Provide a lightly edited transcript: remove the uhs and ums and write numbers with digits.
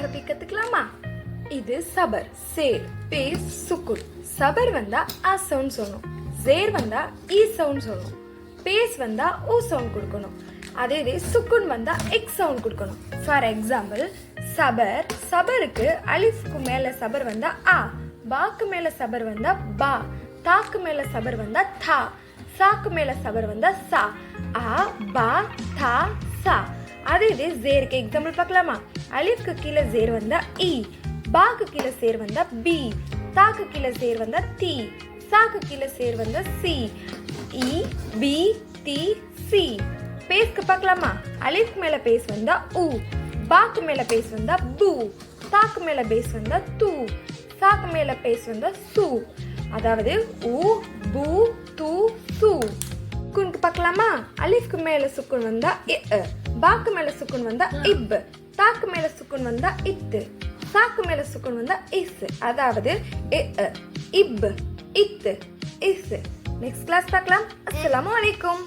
ஆரம்பிக்கத்துக்கலாமா? இது சபர், சேர், பேஸ், சுக்குன். சபர் வந்தா அ சவுண்ட் சொல்லணும், சேர் வந்தா இ சவுண்ட் சொல்லணும், பேஸ் வந்தா ஓ சவுண்ட் கொடுக்கணும். அதே இது சுக்குன் வந்தா எக்ஸ் சவுண்ட் கொடுக்கணும். ஃபார் எக்ஸாம்பிள், சபர், சபருக்கு அலிஃப்க்கு மேல சபர் வந்தா ஆ, பாக்கு மேல சபர் வந்தா பா, தாக்கு மேல சபர் வந்தா தா, சாக்கு மேல சபர் வந்தா சா. ஆ, பா, தா, சா. அதே இது ஜேருக்கு எக்ஸாம்பிள் பார்க்கலாமா? அலிஃப்க்கு கீழே ஜேர் வந்தா இ, பாக்கு கீழே சேர் வந்தா பி, தாக்கு கீழே சேர் வந்தா தி, சாக்கு கீழே சேர் வந்தா சி. இ, பி, தி, சி. பேஸ்க்கு பார்க்கலாமா? அலிஃப்க்கு மேல பேஸ் வந்தா உ, பாக்கு மேல பேஸ் வந்தா பூ, தாக்கு மேல பேஸ் வந்தா தூ, சாக்கு மேல பேஸ் வந்தா சு. அதாவது உ, பூ, தூ, சு. சுக்குனுக்கு பார்க்கலாமா? அலிஃப்க்கு மேல சுக்குன் வந்தா இ, பாக்கு மேல சுக்குன் வந்தா இப், தாக்கு மேல சுக்குன் வந்தா இத்து, சாக்கு மேல சுக்குன் வந்தா இஸ். அதாவது இ, இப், இத், இஸ். நெக்ஸ்ட் கிளாஸ் பார்க்கலாம். அஸ்ஸலாமு அலைக்கும்.